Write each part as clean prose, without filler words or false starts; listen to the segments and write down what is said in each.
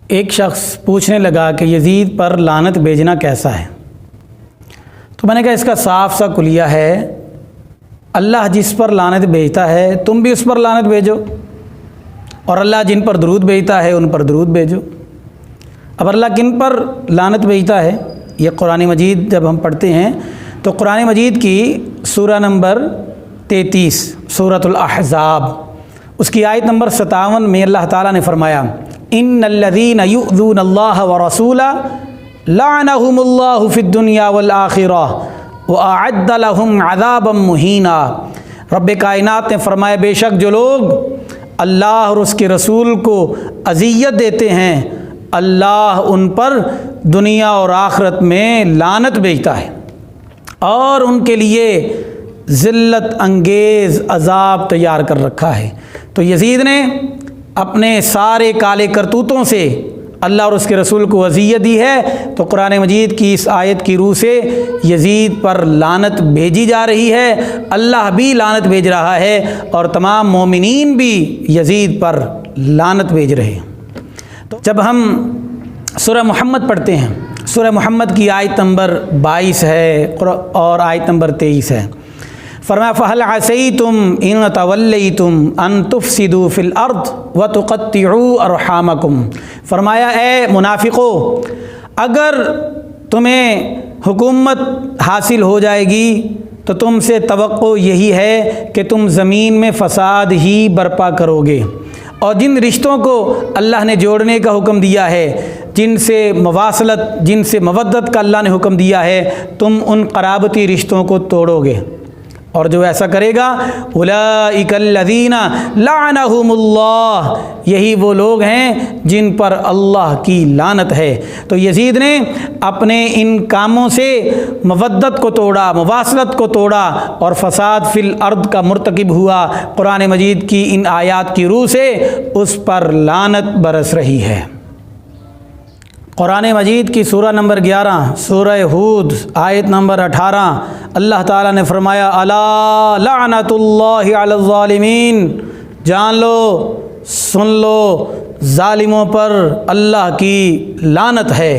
ایک شخص پوچھنے لگا کہ یزید پر لعنت بھیجنا کیسا ہے؟ تو میں نے کہا اس کا صاف سا کلیہ ہے، اللہ جس پر لعنت بھیجتا ہے تم بھی اس پر لعنت بھیجو، اور اللہ جن پر درود بھیجتا ہے ان پر درود بھیجو۔ اب اللہ کن پر لعنت بھیجتا ہے؟ یہ قرآن مجید جب ہم پڑھتے ہیں تو قرآن مجید کی سورہ نمبر 33 سورۃ الاحزاب اس کی آیت نمبر 57 میں اللہ تعالیٰ نے فرمایا ان الذین یؤذون اللہ ورسولہ لعنہم اللہ فی الدنیا والآخرہ واعد لہم عذابا مہینا۔ رب کائنات نے فرمایا بے شک جو لوگ اللہ اور اس کے رسول کو اذیت دیتے ہیں اللہ ان پر دنیا اور آخرت میں لعنت بھیجتا ہے اور ان کے لیے ذلت انگیز عذاب تیار کر رکھا ہے۔ تو یزید نے اپنے سارے کالے کرتوتوں سے اللہ اور اس کے رسول کو اذیت دی ہے، تو قرآن مجید کی اس آیت کی روح سے یزید پر لعنت بھیجی جا رہی ہے، اللہ بھی لعنت بھیج رہا ہے اور تمام مومنین بھی یزید پر لعنت بھیج رہے ہیں۔ تو جب ہم سورہ محمد پڑھتے ہیں، سورہ محمد کی آیت نمبر 22 ہے اور آیت نمبر 23 ہے، فرمایا فَهَلْ عَسَيْتُمْ إِن تَوَلَّيْتُمْ أَن تُفْسِدُوا فِي الْأَرْضِ وَتُقَطِّعُوا أَرْحَامَكُمْ۔ فرمایا اے منافقو، اگر تمہیں حکومت حاصل ہو جائے گی تو تم سے توقع یہی ہے کہ تم زمین میں فساد ہی برپا کرو گے، اور جن رشتوں کو اللہ نے جوڑنے کا حکم دیا ہے، جن سے مواصلت، جن سے مودت کا اللہ نے حکم دیا ہے، تم ان قرابتی رشتوں کو توڑو گے، اور جو ایسا کرے گا اولئک الذین لعنہم اللہ، یہی وہ لوگ ہیں جن پر اللہ کی لعنت ہے۔ تو یزید نے اپنے ان کاموں سے مودت کو توڑا، مواصلت کو توڑا اور فساد فی الارض کا مرتکب ہوا۔ قرآن مجید کی ان آیات کی روح سے اس پر لعنت برس رہی ہے۔ قرآن مجید کی سورہ نمبر 11 سورہ ہود آیت نمبر 18 اللہ تعالیٰ نے فرمایا الا لعنت اللہ علی الظالمین، جان لو، سن لو، ظالموں پر اللہ کی لعنت ہے۔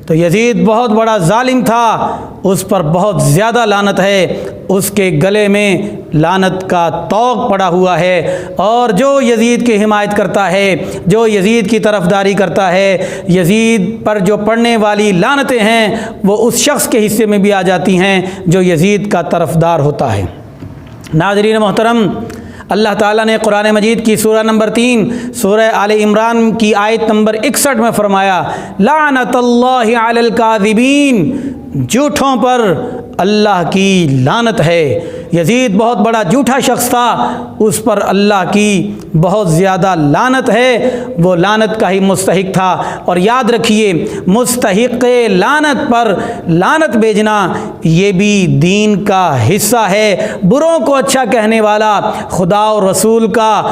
تو یزید بہت بڑا ظالم تھا، اس پر بہت زیادہ لعنت ہے، اس کے گلے میں لعنت کا طوق پڑا ہوا ہے، اور جو یزید کی حمایت کرتا ہے، جو یزید کی طرفداری کرتا ہے، یزید پر جو پڑنے والی لعنتیں ہیں وہ اس شخص کے حصے میں بھی آ جاتی ہیں جو یزید کا طرفدار ہوتا ہے۔ ناظرین محترم، اللہ تعالیٰ نے قرآن مجید کی سورہ نمبر 3 سورہ آل عمران کی آیت نمبر 61 میں فرمایا لعنت اللہ علی الکاذبین، جھوٹوں پر اللہ کی لعنت ہے۔ یزید بہت بڑا جھوٹا شخص تھا، اس پر اللہ کی بہت زیادہ لعنت ہے، وہ لعنت کا ہی مستحق تھا۔ اور یاد رکھیے مستحق لعنت پر لعنت بھیجنا یہ بھی دین کا حصہ ہے۔ بروں کو اچھا کہنے والا خدا اور رسول کا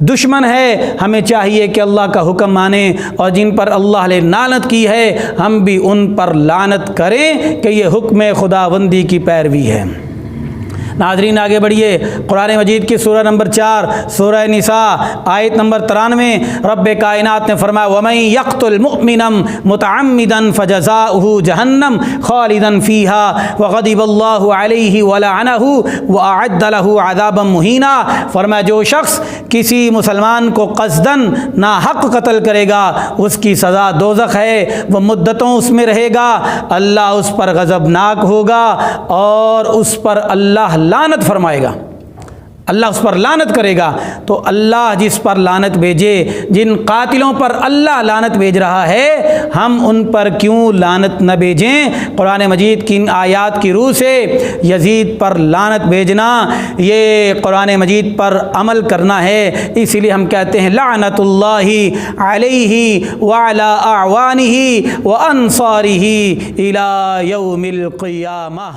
دشمن ہے، ہمیں چاہیے کہ اللہ کا حکم مانیں، اور جن پر اللہ نے لعنت کی ہے ہم بھی ان پر لعنت کریں کہ یہ حکم خداوندی کی پیروی ہے۔ ناظرین آگے بڑھیے، قرآن مجید کی سورہ نمبر 4 سورہ نساء آیت نمبر 93 رب کائنات نے فرمایا وَمَن يَقْتُلْ مُؤْمِنًا مُتَعَمِّدًا فَجَزَاؤُهُ جَهَنَّمُ خَالِدًا فِيهَا وَغَضِبَ اللَّهُ عَلَيْهِ وَلَعَنَهُ وَأَعَدَّ لَهُ عَذَابًا مُهِينًا۔ فرمایا جو شخص کسی مسلمان کو قصداً ناحق قتل کرے گا اس کی سزا دوزخ ہے، وہ مدتوں اس میں رہے گا، اللہ اس پر غضبناک ہوگا اور اس پر اللہ لعنت فرمائے گا، اللہ اس پر لعنت کرے گا۔ تو اللہ جس پر لعنت بھیجے، جن قاتلوں پر اللہ لعنت بھیج رہا ہے، ہم ان پر کیوں لعنت نہ بھیجیں؟ قرآن مجید کی ان آیات کی روح سے یزید پر لعنت بھیجنا یہ قرآن مجید پر عمل کرنا ہے۔ اسی لیے ہم کہتے ہیں لعنت اللہ علیہ وعلی اعوانہ وانصارہ الی یوم القیامہ۔